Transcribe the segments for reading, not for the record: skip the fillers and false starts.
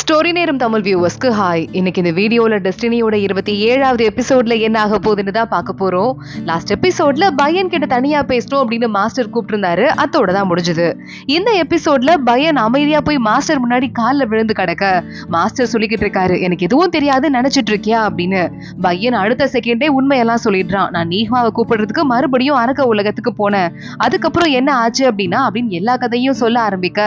Story நேரம் Tamil வியூவர்ஸ்க்கு hi. இன்னைக்கு இந்த வீடியோல டெஸ்டினியோட 27வது எபிசோட்ல என்ன ஆக போகுதுன்னு தான் பார்க்க போறோம். லாஸ்ட் எபிசோட்ல பயன் கிட்ட தனியா பேசணும் அப்படின்னு மாஸ்டர் கூப்பிட்டு இருந்தாரு. அதோட தான் முடிஞ்சது. இந்த எபிசோட்ல பயன் அமைதியா போய் மாஸ்டர் முன்னாடி கால்ல விழுந்து கிடக்க மாஸ்டர் சொல்லிக்கிட்டு இருக்காரு, எனக்கு எதுவும் தெரியாது நினைச்சிட்டு இருக்கியா அப்படின்னு. பயன் அடுத்த செகண்டே உண்மையெல்லாம் சொல்லிடுறான். நான் நீஹ்வாவை கூப்பிடுறதுக்கு மறுபடியும் அரக்க உலகத்துக்கு போனேன். அதுக்கப்புறம் என்ன ஆச்சு அப்படின்னு எல்லா கதையும் சொல்ல ஆரம்பிக்க,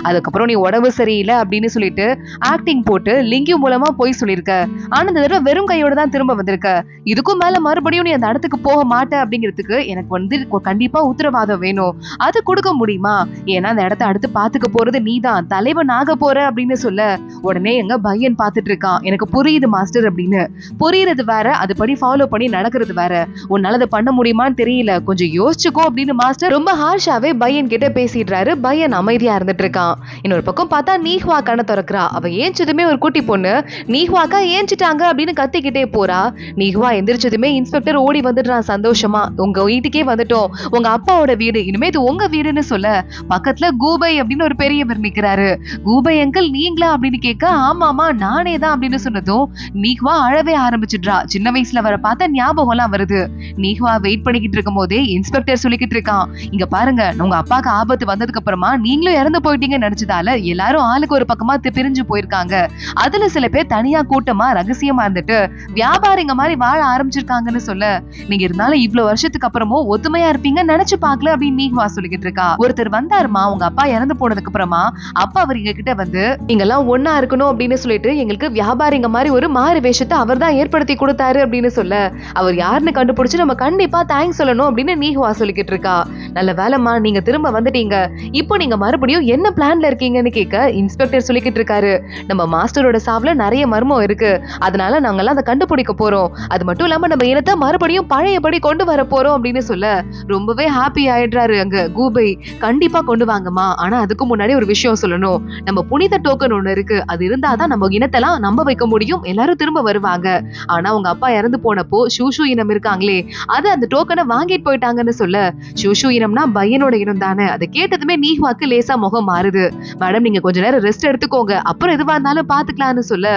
அதுக்கப்புறம் நீ உடம்பு சரியில்லை அப்படின்னு சொல்லிட்டு ஆக்டிங் போட்டு லிங்கி மூலமா போய் சொல்லிருக்க. ஆனா இந்த தடவை வெறும் கையோட தான் திரும்ப வந்திருக்க. இதுக்கும் மேல மறுபடியும் நீ அந்த இடத்துக்கு போக மாட்ட அப்படிங்கிறதுக்கு எனக்கு கண்டிப்பா உத்தரவாதம் வேணும். அது கொடுக்க முடியுமா? ஏன்னா அந்த இடத்த அடுத்து பாத்துக்க போறது நீதான், தலைவன் ஆக போற அப்படின்னு சொல்ல உடனே எங்க பையன் பாத்துட்டு இருக்கான். எனக்கு புரியுது மாஸ்டர் அப்படின்னு. புரியுறது வேற, அதுபடி ஃபாலோ பண்ணி நடக்கிறது வேற. உன்னால அதை பண்ண முடியுமான்னு தெரியல, கொஞ்சம் யோசிச்சுக்கோ அப்படின்னு மாஸ்டர் ரொம்ப ஹார்ஷாவே பையன் கிட்ட பேசிடுறாரு. பையன் அமைதியா இருந்துட்டு இருக்கான். இன்னொரு பக்கம் பார்த்தா நீஹ்வா கண்ணை திறக்கிறா. அவ ஏஞ்சதுமே ஒரு குட்டி பொண்ணு நீஹ்வாக்கா ஏஞ்சிட்டாங்க அப்படின்னு கத்திக்கிட்டே போறா. நீஹ்வா எந்திரிச்சதுமே இன்ஸ்பெக்டர் ஓடி வந்துடுறான் சந்தோஷமா. உங்க வீட்டுக்கே வந்துட்டோம், உங்க அப்பாவோட வீடு, இனிமே இது உங்க வீடுன்னு சொல்ல பக்கத்துல கூபை அப்படின்னு ஒரு பெரியவர் நிக்கிறாரு. கூபை அங்கிள் நீங்களா அப்படின்னு கேட்க, ஆமாமா நானே தான் அப்படின்னு சொன்னதும் நீஹ்வா அழவே ஆரம்பிச்சிடுறா. சின்ன வயசுல வர பார்த்த ஞாபகம் எல்லாம் வருது. நீஹ்வா வெயிட் பண்ணிக்கிட்டு இருக்கும் போதே இன்ஸ்பெக்டர் சொல்லிக்கிட்டு இருக்கான், இங்க பாருங்க உங்க அப்பாக்கு ஆபத்து வந்ததுக்கு அப்புறமா நீங்களும் இறந்து போயிட்டீங்கன்னு நினைச்சதால எல்லாரும் ஆளுக்கு ஒரு பக்கமா பிரிஞ்சு போயிருக்காங்க. அதுல சில பேர் தனியா கூட்டமா ரகசியமா இருந்துட்டு வியாபாரிங்க மாதிரி வாழ ஆரம்பிச்சிருக்காங்கன்னு சொல்ல, நீங்க இருந்தாலும் இவ்வளவு வருஷத்துக்கு அப்புறமும் ஒத்துமையா இருப்பீங்க நினைச்சு பாக்கல அப்படின்னு நீஹ்வா சொல்லிக்கிட்டு இருக்கா. ஒருத்தர் வந்தாருமா உங்க அப்பா இறந்து போனதுக்கு அப்புறமா. அப்பா அவர் எங்க கிட்ட வந்து நீங்க எல்லாம் ஒன்னா இருக்கணும் அப்படின்னு சொல்லிட்டு எங்களுக்கு வியாபாரிங்க மாதிரி ஒரு மாறு வேஷத்தை அவர் தான் ஏற்படுத்தி கொடுத்தாரு அப்படின்னு சொல்ல, அவர் யாருன்னு கண்டுபிடிச்சு நம்ம கண்டிப்பா தேங்க்ஸ் சொல்லணும் அப்படின்னு நீஹ்வா சொல்லிக்கிட்டு இருக்கா. நல்ல வேலைமா நீங்க திரும்ப வந்துட்டீங்க. இப்போ நீங்க மறுபடியும் என்ன பிளான்ல இருக்கீங்கன்னு கேட்க இன்ஸ்பெக்டர் சொல்லிக்கிட்டு இருக்காரு, நம்ம மாஸ்டரோட சாவுல நிறைய மர்மம் இருக்கு, அதனால நாங்கெல்லாம் அதை கண்டுபிடிக்க போறோம். அது மட்டும் இல்லாம நம்ம இனத்தை மறுபடியும் பழையபடி கொண்டு வர போறோம் அப்படின்னு சொல்ல ரொம்பவே ஹாப்பி ஆயிடுறாரு அங்க கூபை. கண்டிப்பா கொண்டு வாங்கம்மா, ஆனா அதுக்கு முன்னாடி ஒரு விஷயம் சொல்லணும். நம்ம புனித டோக்கன் ஒண்ணு இருக்கு, அது இருந்தாதான் நம்ம இனத்தெல்லாம் நம்ப வைக்க முடியும், எல்லாரும் திரும்ப வருவாங்க. ஆனா உங்க அப்பா இறந்து போனப்போ ஷூஷு இனம் இருக்காங்களே, அது அந்த டோக்கனை வாங்கிட்டு போயிட்டாங்கன்னு சொல்ல, ஷூஷு இனம்னா பையனோட இனம் தானே. அதை கேட்டதுமே நீஹ்வாக்கு லேசா முகம் மாறுது. மேடம் நீங்க கொஞ்ச நேரம் ரெஸ்ட் எடுத்துக்கோங்க, அப்புறம் எதுவா இருந்தாலும் பாத்துக்கலாம்னு சொல்ல,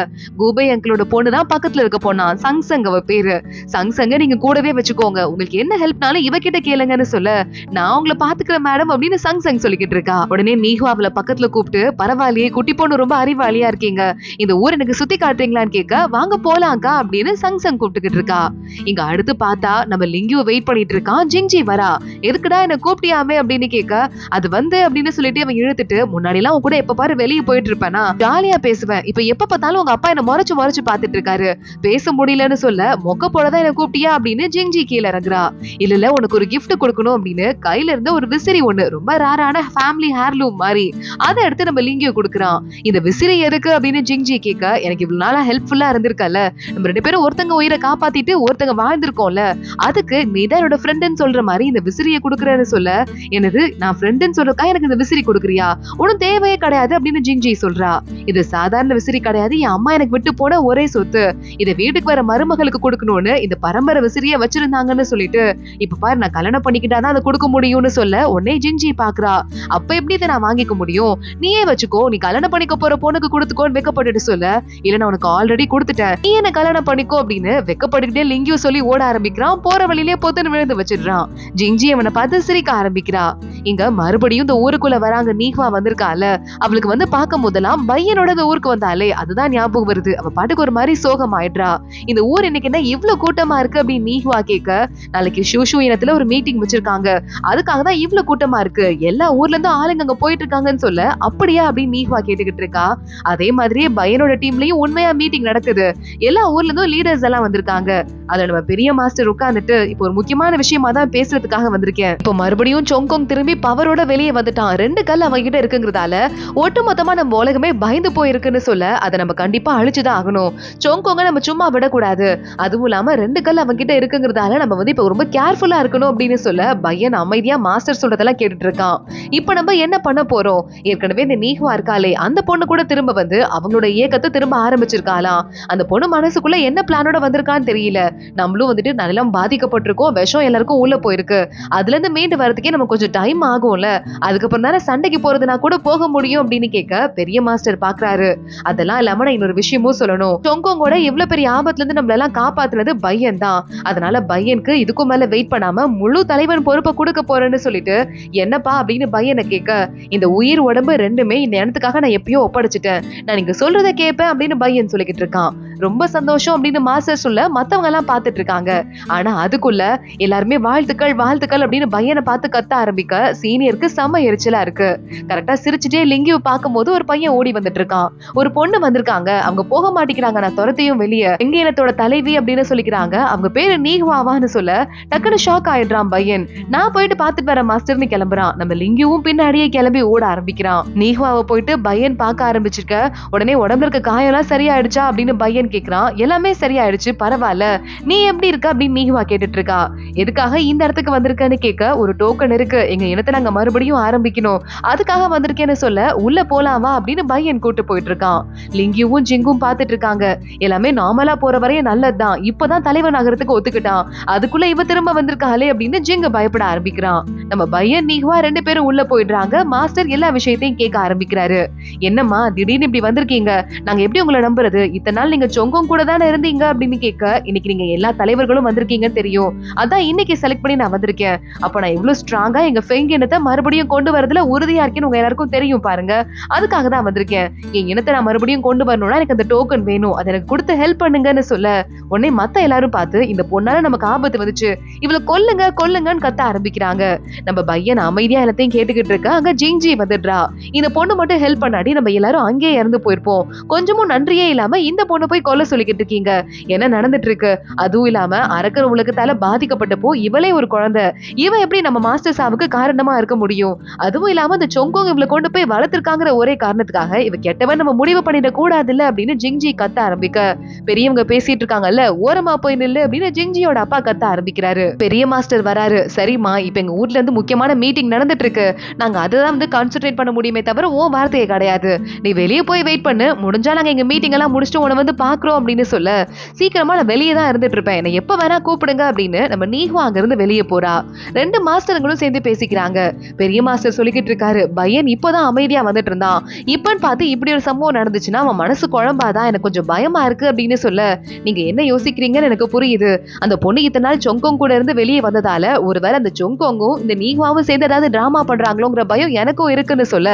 கூபை அங்கிளோட பொண்ணுதான் பக்கத்துல இருக்க பொண்ணா சங்சங் அவ பேரு. சங்சங்க நீங்க கூடவே வச்சுக்கோங்க, உங்களுக்கு என்ன ஹெல்ப்னாலும் இவகிட்ட கேளுங்கன்னு சொல்ல, நான் உங்களை பாத்துக்கிறேன் மேடம் அப்படின்னு சங்சங் சொல்லிக்கிட்டு இருக்கா. உடனே நீஹ்வா அவளை பக்கத்துல கூப்பிட்டு, பரவாயில்லையே குட்டி பொண்ணு ரொம்ப அறிவாளியா இருக்கீங்க, இந்த ஊர் எனக்கு சுத்தி காட்டுறீங்களான்னு கேட்க, வாங்க போலாங்கா அப்படின்னு சங்சங் கூப்பிட்டுக்கிட்டு இருக்கா. இங்க அடுத்து பார்த்தா நம்ம லிங்கியோ வெயிட் பண்ணிட்டு இருக்கான். ஜிங்ஜி வரா. எதுக்குடா என்ன கூப்பிட்டியாமே அப்படின்னு கேட்க, அது வந்து அப்படின்னு சொல்லிட்டு அவன் இழுத்துட்டு, முன்னாடி எல்லாம் உன் கூட எப்ப பாரு வெளியே போயிட்டு இருப்பேனா, ஜாலியா பேசுவேன், இப்ப எப்ப பார்த்தாலும் உங்க அப்பா என்ன முறைச்சு முறைச்சு பாத்துட்டு இருக்காரு, பேச முடியலன்னு சொல்ல, மொக்க போலதான் என்ன கூப்பிட்டியா அப்படின்னு ஜிங்ஜி கீழே இறங்குறா. இல்ல உனக்கு ஒரு கிஃப்ட் கொடுக்கணும் அப்படின்னு கையில இருந்த ஒரு விசிறி ஒண்ணு, ரொம்ப ரேரான ஃபேமிலி ஹேர்லூம் மாதிரி, அதை எடுத்து நம்ம லிங்கியோ கொடுக்குறான். இந்த விசிறி எதுக்கு அப்படின்னு ஜிங்ஜி கேட்க, எனக்கு இவ்வளவு நாளா ஹெல்ப்ஃபுல்லா இருந்திருக்கல, நம்ம ரெண்டு பேரும் ஒருத்தங்க உயிரை காப்பாத்திட்டு ஒருத்தங்க வாழ்ந்திருக்கோம்ல, அதுக்கு நீதான் என்னோட ஃப்ரெண்டுன்னு சொல்ற மாதிரி இந்த விசிறியை கொடுக்குறேன்னு சொல்ல, எனது நான் ஃப்ரெண்டுன்னு சொல்றக்கா எனக்கு இந்த விசிறி கொடுக்குறியா, உனக்கு தேவையே கிடையாது அப்படின்னு ஜிங்ஜி சொல்றா. இது சாதாரண விசிறி கிடையாது, என் அம்மா எனக்கு விட்டு போன ஒரே சொத்து, இதை வீட்டுக்கு வர மருமகளுக்கு கொடுக்கணும்னு இந்த பரம்பரை விசிறிய வச்சிருந்தாங்கன்னு சொல்லிட்டு, இப்ப பாரு நான் கல்யாணம் பண்ணிக்கிட்டாதான் அதை கொடுக்க முடியும்னு சொல்ல, உடனே ஜிங்ஜி பாக்குறா. அப்ப எப்படி இதை நான் வாங்கிக்க முடியும், நீயே வச்சுக்கோ, நீ கல்யாணம் பண்ணிக்க போற பொண்ணுக்கு கொடுத்துக்கோன்னு வெக்கப்பட்டுட்டு சொல்ல, இல்ல நான் உனக்கு ஆல்ரெடி கொடுத்துட்டேன், நீ என்ன கல்யாணம் பண்ணிக்கோ அப்படின்னு வெக்கப்பட்டுக்கிட்டே லிங்கியோ சொல்லி ஓட ஆரம்பிக்கிறான். போற வழியிலே பொத்துன்னு விழுந்து வச்சிடுறான். ஜிங்ஜி அவனை பார்த்து சிரிக்க ஆரம்பிக்கிறா. இங்க மறுபடியும் இந்த ஊருக்குள்ள வராங்க. நீஹ்வா வந்திருக்கால, அவளுக்கு வந்து பார்க்கும் போதெல்லாம் பையனோட இந்த ஊருக்கு வந்தாலே அதுதான் ஞாபகம் வருது. அவ பாட்டுக்கு ஒரு மாதிரி சோகம் ஆயிடுறா. இந்த ஊர் இன்னைக்கு என்ன இவ்வளவு கூட்டமா இருக்கு அப்படின்னு நீஹ்வா கேட்க, நாளைக்கு ஷூஷு இனத்துல ஒரு மீட்டிங் வச்சிருக்காங்க, அதுக்காக தான் இவ்வளவு கூட்டமா இருக்கு, எல்லா ஊர்ல இருந்து ஆளுங்க அங்க போயிட்டு இருக்காங்கன்னு சொல்ல, அப்படியா அப்படின்னு நீஹ்வா கேட்டுக்கிட்டு இருக்கா. அதே மாதிரியே பையனோட டீம்லயும் உண்மையா மீட்டிங் நடக்குது, எல்லா ஊர்ல இருந்தும் லீடர்ஸ் எல்லாம் வந்திருக்காங்க. அதுல நம்ம பெரிய மாஸ்டர் உட்கார்ந்துட்டு, இப்போ ஒரு முக்கியமான விஷயமா தான் பேசுறதுக்காக வந்திருக்கேன். இப்போ மறுபடியும் சொங்கோங் திரும்பி பவரோட வெளியே வந்துட்டான். 2 கல் அவங்க கிட்ட இருக்குங்கிறதால ஒட்டுமொத்தமா நம்ம உலகமே பயந்து போயிருக்குன்னு சொல்ல, அதை நம்ம கண்டிப்பா அழிச்சுதான் ஆகணும். சொங்கோங்க நம்ம சும்மா விடக்கூடாது, அதுவும் இல்லாம 2 கல் அவங்க கிட்ட இருக்குங்கிறதால நம்ம வந்து இப்ப ரொம்ப கேர்ஃபுல்லா இருக்கணும் அப்படின்னு சொல்ல, பையன் அமைதியா மாஸ்டர் சொல்றதெல்லாம் கேட்டுட்டு இருக்கான். இப்ப நம்ம என்ன பண்ண போறோம், ஏற்கனவே இந்த நீஹ்வா இருக்காளே அந்த பொண்ணு கூட திரும்ப வந்து அவங்களோட இயக்கத்தை திரும்ப ஆரம்பிச்சிருக்காளாம். அந்த பொண்ணு மனசுக்குள்ள என்ன பிளானோட வந்திருக்கான்னு தெரியல. நம்மளும் வந்துட்டு நல்லா பாதிக்கப்பட்டிருக்கோம், விஷம் எல்லாருக்கும் உள்ள போயிருக்கு, அதுல இருந்து மீண்டு வரதுக்கே நமக்கு கொஞ்சம் டைம் ஆகும்ல, அதுக்கப்புறம் தானே சண்டைக்கு போறதுனா கூட போக முடியும் அப்படின்னு கேட்க, பெரிய மாஸ்டர் பாக்குறாரு. சொல்றாரு. அதெல்லாம் இல்லாம நான் இன்னொரு விஷயமும் சொல்லணும். சொங்கோங்கோட இவ்வளவு பெரிய ஆபத்துல இருந்து நம்மள எல்லாம் காப்பாத்துனது பையன் தான். அதனால பையனுக்கு இதுக்கும் மேல வெயிட் பண்ணாம முழு தலைவன் பொறுப்பை கொடுக்க போறேன்னு சொல்லிட்டு என்னப்பா அப்படின்னு பையனை கேட்க, இந்த உயிர் உடம்பு ரெண்டுமே இந்த இடத்துக்காக நான் எப்பயோ ஒப்படைச்சிட்டேன், நான் நீங்க சொல்றத கேட்பேன் அப்படின்னு பையன் சொல்லிக்கிட்டு இருக்கான். ரொம்ப சந்தோஷம் அப்படின்னு மாஸ்டர் சொல்ல மத்தவங்க எல்லாம் பாத்துட்டு இருக்காங்க. ஆனா அதுக்குள்ள எல்லாருமே வாழ்த்துக்கள் வாழ்த்துக்கள் அப்படின்னு பையனை பார்த்து கத்த ஆரம்பிக்க சீனியருக்கு செம்ம எரிச்சலா இருக்கு. கரெக்டா சிரிச்சுட்டே லிங்கியை பார்க்கும் போது ஒரு பையன் ஓடி வந்துட்டு இருக்கான். ஒரு பொண்ணு வந்திருக்காங்க, அவங்க போக மாட்டேங்கிறாங்க, நான் துரத்தையும் வெளியே எங்க இனத்தோட தலைவி அப்படின்னு சொல்லிக்கிறாங்க. அவங்க பேரு நீஹ்வாவான்னு சொல்ல டக்குனு ஷாக் ஆயிடுறான் பையன். நான் போயிட்டு பாத்துட்டு வர மாஸ்டர்னு கிளம்புறான். நம்ம லிங்கியும் பின்னாடியே கிளம்பி ஓட ஆரம்பிக்கிறான். நீஹ்வாவை போயிட்டு பையன் பார்க்க ஆரம்பிச்சிருக்க. உடனே உடம்புல இருக்க காயம் எல்லாம் சரியாயிடுச்சா அப்படின்னு பையன் கேக்குறான். எல்லாமே சரியாயிடுச்சு, பரவாயில்ல, நீ எப்படி இருக்க அப்படின்னு நீஹ்வா கேட்டுட்டு இருக்கா. எதுக்காக இந்த இடத்துக்கு வந்திருக்கன்னு கேட்க, ஒரு டோக்கன் இருக்கு, எங்க இனத்தை நாங்க மறுபடியும் ஆரம்பிக்கணும், அதுக்காக வந்திருக்கேன்னு சொல்ல உள்ள போலாமா அப்படின்னு பையன் கூட்டு போயிட்டு இருக்கான். லிங்கியும் ஜிங்கும் பாத்துட்டு இருக்காங்க. எல்லாமே நார்மலா போற வரையும் நல்லதுதான், இப்பதான் தலைவன் ஆகிறதுக்கு ஒத்துக்கிட்டான், அதுக்குள்ள இவ திரும்ப வந்திருக்காளே அப்படின்னு ஜிங்க பயப்பட ஆரம்பிக்கிறான். நம்ம பையன் நீஹ்வா ரெண்டு பேரும் உள்ள போயிடுறாங்க. மாஸ்டர் எல்லா விஷயத்தையும் கேட்க ஆரம்பிக்கிறாரு. என்னம்மா திடீர்னு இப்படி வந்திருக்கீங்க, நாங்க எப்படி உங்களை நம்புறது, இத்தனை நாள் நீங்க சொங்கம் கூட தானே இருந்தீங்க அப்படின்னு கேட்க, இன்னைக்கு நீங்க எல்லா தலைவர்களும் வந்திருக்கீங்கன்னு தெரியும், அதான் இன்னைக்கு செலக்ட் பண்ணி நான் வந்திருக்கேன். அப்ப நான் எவ்வளவு ஸ்ட்ராங்கா எங்க ஃபெங் இனத்தை மறுபடியும் கொண்டு வரதுல உறுதியா இருக்கேன்னு உங்க எல்லாருக்கும் தெரியும் பாருங்க, அதுக்காக தான் வந்திருக்கேன். என் இனத்தை நான் மறுபடியும் கொண்டு வரணும்னா எனக்கு அந்த டோக்கன் வேணும், அதை எனக்கு கொடுத்து ஹெல்ப் பண்ணுங்கன்னு சொல்ல, உடனே மத்த எல்லாரும் பார்த்து இந்த பொண்ணால நமக்கு ஆபத்து வந்துச்சு, இவளை கொல்லுங்க கொல்லுங்கன்னு கத்த ஆரம்பிக்கிறாங்க. நம்ம பையன் அமைதியா எல்லாத்தையும் கேட்டுக்கிட்டு இருக்க. அங்க ஜிங்ஜி வந்துடுறா. இந்த பொண்ணு மட்டும் ஹெல்ப் பண்ணாடி நம்ம எல்லாரும் அங்கேயே இறந்து போயிருப்போம், கொஞ்சமும் நன்றியே இல்லாம இந்த பொண்ணு போய் கொல்ல சொல்லிக்கிட்டு இருக்கீங்க, என்ன நடந்துட்டு இருக்கு, அதுவும் இல்லாம அரக்கர் உலகத்தால பாதிக்கப்பட்டப்போ இவளே ஒரு குழந்தை, இவ எப்படி நம்ம மாஸ்டர் சாவுக்கு காரணமா இருக்க முடியும், அதுவும் இல்லாம அந்த சொங்கோங் இவளை கொண்டு போய் வளர்த்திருக்காங்கிற ஒரே காரணத்துக்காக இவ கெட்டவன் நம்ம முடிவு பண்ணிட கூடாது இல்ல அப்படின்னு ஜிங்ஜி கத்த ஆரம்பிக்க, பெரியவங்க பேசிட்டு இருக்காங்கல்ல ஓரமா போய் நில்லு அப்படின்னு ஜிங்ஜியோட அப்பா கத்த ஆரம்பிக்கிறாரு. பெரிய மாஸ்டர் வராரு. சரிம்மா, இப்ப எங்க ஊர்ல இருந்து முக்கியமான மீட்டிங் நடந்துட்டு இருக்கு, நாங்க அதுதான் வந்து கான்சென்ட்ரேட் பண்ண முடியுமே தவிர உன் வார்த்தையே கிடையாது, நீ வெளியே போய் வெயிட் பண்ணு, முடிஞ்சா நாங்க எங்க மீட்டிங் எல்லாம் முடிச்சுட்டு உன வந்து பாக்குறோம் அப்படின்னு சொல்ல, சீக்கிரமா நான் வெளியே தான் இருந்துட்டு இருப்பேன், என்ன எப்ப வேணா கூப்பிடுங்க அப்படின்னு நம்ம நீஹ்வா அங்க இருந்து வெளியே போறா. ரெண்டு மாஸ்டர்களும் சேர்ந்து பேசிக்கிறாங்க. பெரிய மாஸ்டர் சொல்லிக்கிட்டு இருக்காரு, பையன் இப்பதான் அமைதியா வந்துட்டு இருந்தான், இப்பன்னு பார்த்து இப்படி ஒரு சம்பவம் நடந்துச்சுன்னா அவன் மனசு குழம்பாதான், எனக்கு கொஞ்சம் பயமா இருக்கு அப்படின்னு சொல்ல, நீங்க என்ன யோசிக்கிறீங்கன்னு எனக்கு புரியுது, அந்த பொண்ணு இத்தனை நாள் சொங்கோங் கூட இருந்து வெளியே வந்ததால ஒருவேளை அந்த சொங்கோங்கும் இந்த நீஹ்வாவும் சேர்ந்து ஏதாவது டிராமா பண்றாங்களோங்கிற பயம் எனக்கும் இருக்குன்னு சொல்ல,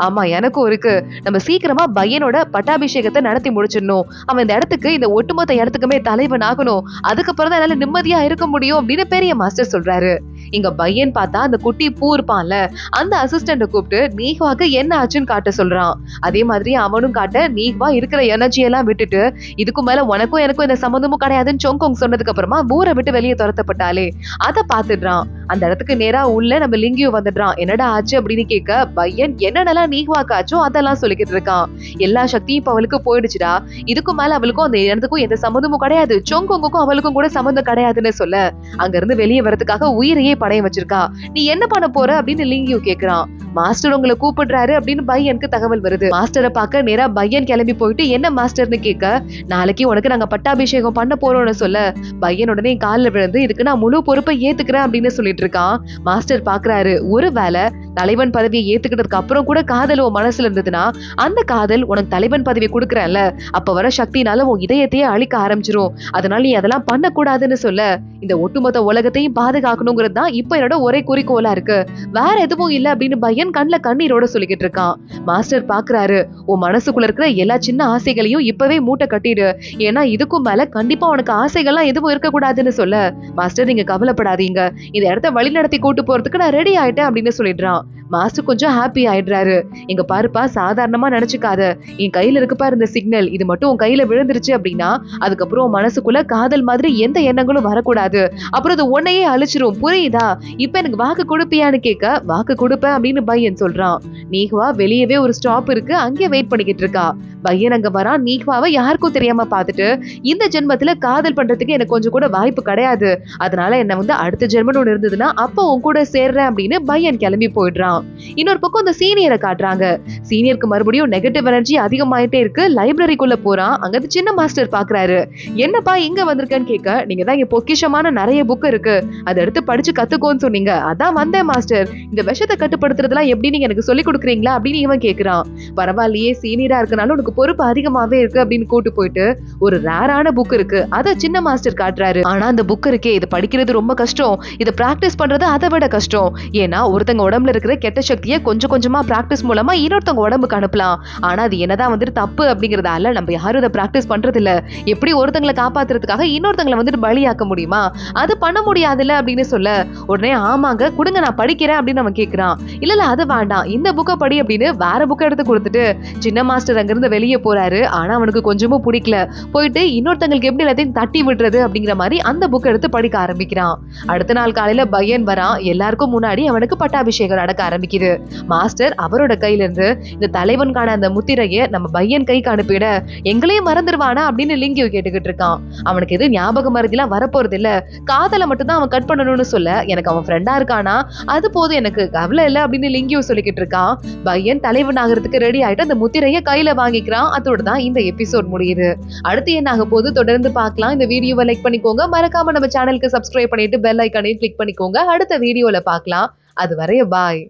ஆமா எனக்கும் இருக்கு, நம்ம சீக்கிரமா பையனோட பட்டாபிஷேகத்தை நடத்தி முடிச்சிடணும், அவன் இந்த இடத்துக்கு இந்த ஒட்டுமொத்த இடத்துக்குமே தலைவன் ஆகணும், அதுக்கப்புறம் தான் என்னால நிம்மதியா இருக்க முடியும் அப்படின்னு பெரிய மாஸ்டர் சொல்றாரு. இங்க பையன் பார்த்தா அந்த குட்டி பூ இருப்பான்ல, அந்த அசிஸ்டன்ட கூப்பிட்டு நீஹ்வாக்கு என்ன ஆச்சுன்னு காட்ட சொல்றான். அதே மாதிரி அவனும் காட்ட, நீஹ்வா இருக்கிற எனர்ஜி எல்லாம் விட்டுட்டு இதுக்கு மேல உனக்கும் எனக்கும் இந்த சம்பந்தமும் கிடையாதுன்னு சொங்கோங் சொன்னதுக்கு அப்புறமா ஊரை விட்டு வெளியே துரத்தப்பட்டாலே அதை பாத்துடுறான். அந்த இடத்துக்கு நேரா உள்ள நம்ம லிங்கியும் வந்துடுறான். என்னடா ஆச்சு அப்படின்னு கேட்க, பையன் என்னென்னலாம் நீஹ்வாக்கு ஆச்சோ அதெல்லாம் சொல்லிக்கிட்டு இருக்கான். எல்லா சக்தியும் இப்ப அவளுக்கு போயிடுச்சுடா, இதுக்கு மேல அவளுக்கும் அந்த இடத்துக்கும் எந்த சம்மந்தமும் கிடையாது, சொங்கோங்குக்கும் அவளுக்கும் கூட சம்மந்தம் கிடையாதுன்னு சொல்ல, அங்க இருந்து வெளியே வரதுக்காக உயிரையே படைய வச்சிருக்கா, நீ என்ன பண்ண போற அப்படின்னு லிங்கியும் கேக்குறான். மாஸ்டர் உங்களை கூப்பிடுறாரு அப்படின்னு பையனுக்கு தகவல் வருது. மாஸ்டரை பார்க்க நேரா பையன் கிளம்பி போயிட்டு என்ன மாஸ்டர்னு கேட்க, நாளைக்கு உனக்கு நாங்க பட்டாபிஷேகம் பண்ண போறோம்னு சொல்ல, பையன் உடனே காலில் விழுந்து இதுக்கு நான் முழு பொறுப்பை ஏத்துக்கிறேன் அப்படின்னு சொல்லிட்டு இருக்கான். மாஸ்டர் பாக்குறாரு, ஒருவேளை தலைவன் பதவியை ஏத்துக்கிட்டதுக்கு அப்புறம் கூட காதல் உன் மனசுல இருந்ததுன்னா அந்த காதல் உனக்கு தலைவன் பதவி கொடுக்குறேன்ல, அப்ப வர சக்தினால உன் இதயத்தையே அழிக்க ஆரம்பிச்சிரும், அதனால நீ அதெல்லாம் பண்ணக்கூடாதுன்னு சொல்ல, இந்த ஒட்டுமொத்த உலகத்தையும் பாதுகாக்கணுங்கிறது தான் இப்ப என்னோட ஒரே குறிக்கோளா இருக்கு, வேற எதுவும் இல்ல அப்படின்னு பையன் கண்ணுல கண்ணீரோட சொல்லிக்கிட்டு இருக்கான். மாஸ்டர் பாக்குறாரு, உன் மனசுக்குள்ள இருக்கிற எல்லா சின்ன ஆசைகளையும் இப்பவே மூட்டை கட்டிடு, ஏன்னா இதுக்கும் மேல கண்டிப்பா உனக்கு ஆசைகள்லாம் எதுவும் இருக்க கூடாதுன்னு சொல்ல, மாஸ்டர் நீங்க கவலைப்படாதீங்க, இந்த இடத்த வழி நடத்தி கூட்டு போறதுக்கு நான் ரெடி ஆயிட்டேன் அப்படின்னு சொல்லிடுறான். மாஸ்டர் கொஞ்சம் ஹாப்பி ஆயிடுறாரு. எங்க பாருப்பா, சாதாரணமா நினைச்சுக்காத, என் கையில இருக்கு பாரு இந்த சிக்னல், இது மட்டும் உன் கையில விழுந்துருச்சு அப்படின்னா அதுக்கப்புறம் உன் மனசுக்குள்ள காதல் மாதிரி எந்த எண்ணங்களும் வரக்கூடாது, அப்புறம் அது உன்னையே அழிச்சிரும், புரியுதா, இப்ப எனக்கு வாக்கு கொடுப்பியான்னு கேட்க, வாக்கு கொடுப்பேன் அப்படின்னு பையன் சொல்றான். நீஹ்வா வெளியவே ஒரு ஸ்டாப் இருக்கு, அங்கே வெயிட் பண்ணிக்கிட்டு இருக்கா. பையன் அங்க வரான். நீஹ்வாவை யாருக்கும் தெரியாம பாத்துட்டு, இந்த ஜென்மத்துல காதல் பண்றதுக்கு எனக்கு கொஞ்சம் கூட வாய்ப்பு கிடையாது, அதனால என்ன வந்து அடுத்த ஜென்மன் ஒண்ணு இருந்ததுன்னா அப்ப உன் கூட சேர்றேன் அப்படின்னு பையன் கிளம்பி போயிடுறான். இன்னொரு பக்கம் அந்த சீனியரை காட்டுறாங்க. சீனியருக்கு மறுபடியும் நெகட்டிவ் எனர்ஜி அதிகமாயிட்டே இருக்கு. லைப்ரரிக்குள்ள போறான். அங்க சின்ன மாஸ்டர் பாக்குறாரு. என்னப்பா இங்க வந்திருக்கேன்னு கேட்க, நீங்க தான் இங்க பொக்கிஷமான நிறைய புக் இருக்கு, அதை எடுத்து படிச்சு கத்துக்கோன்னு சொன்னீங்க, அதான் வந்தேன் மாஸ்டர், இந்த விஷத்தை கட்டுப்படுத்துறதுலாம் எப்படி நீங்க எனக்கு சொல்லி கொடுக்குறீங்களா அப்படின்னு இவன் கேக்குறான். பரவாயில்லையே, சீனியரா இருக்கனால உனக்கு உனக்கு பொறுப்பு அதிகமாவே இருக்கு அப்படின்னு கூட்டு போயிட்டு ஒரு ரேரான புக் இருக்கு அத சின்ன மாஸ்டர் காட்டுறாரு. ஆனா அந்த புக் இருக்கே இது படிக்கிறது ரொம்ப கஷ்டம், இதை பிராக்டிஸ் பண்றது அதை விட கஷ்டம். ஏன்னா ஒருத்தங்க உடம்புல இருக்கிற கெட்ட சக்தியை கொஞ்சம் கொஞ்சமா பிராக்டிஸ் மூலமா இன்னொருத்தவங்க உடம்புக்கு அனுப்பலாம். ஆனா அது என்னதான் வந்துட்டு தப்பு அப்படிங்கறதால நம்ம யாரும் இதை பிராக்டிஸ் பண்றது இல்ல. எப்படி ஒருத்தங்களை காப்பாத்துறதுக்காக இன்னொருத்தங்களை வந்துட்டு பலியாக்க முடியுமா? அது பண்ண முடியாதுல்ல அப்படின்னு சொல்ல உடனே ஆமாங்க கொடுங்க நான் படிக்கிறேன் அப்படின்னு அவன் கேக்குறான். இல்ல அது வேண்டாம், இந்த புக்கை படி அப்படின்னு வேற புக்கை எடுத்து கொடுத்துட்டு சின்ன மாஸ்டர் அங்கிருந்து வெளியே போறாரு. ஆனா அவனுக்கு கொஞ்சமும் பிடிக்கல. போயிட்டு இன்னொருத்தங்களுக்கு எப்படி எல்லாத்தையும் தட்டி விடுறது அப்படிங்கிற மாதிரி அந்த புக் எடுத்து படிக்க ஆரம்பிக்கிறான். அடுத்த நாள் காலையில பையன் வரான். எல்லாருக்கும் முன்னாடி அவனுக்கு பட்டாபிஷேகம் நடக்க ஆரம்பிக்குது. மாஸ்டர் அவரோட கையில இருந்து இந்த தலைவனுக்கான அந்த முத்திரையை நம்ம பையன் கைக்கு அனுப்பிட எங்களையும் மறந்துடுவானா அப்படின்னு லிங்கியோ கேட்டுக்கிட்டு இருக்கான். அவனுக்கு எது ஞாபகம் மறதிலாம் வரப்போறது இல்ல, காதலை மட்டும் தான் அவன் கட் பண்ணணும்னு சொல்ல எனக்கு அவன் ஃப்ரெண்டா இருக்கானா அது போதும் எனக்கு கவலை இல்ல அப்படின்னு லிங்கியோ சொல்லிக்கிட்டு இருக்கான். பையன் தலைவன் ஆகிறதுக்கு ரெடி ஆயிட்டு அந்த முத்திரையை கையில வாங்கிக்கிறான். அதோட தான் இந்த எபிசோட் முடியுது. அடுத்து என்ன ஆக போது தொடர்ந்து பார்க்கலாம். இந்த வீடியோவை லைக் பண்ணிக்கோங்க, மறக்காம நம்ம சேனலுக்கு சப்ஸ்கிரைப் பண்ணிட்டு பெல் ஐக்கானையும் கிளிக் பண்ணிக்கோங்க. அடுத்த வீடியோல பார்க்கலாம். அதுவரை பாய்.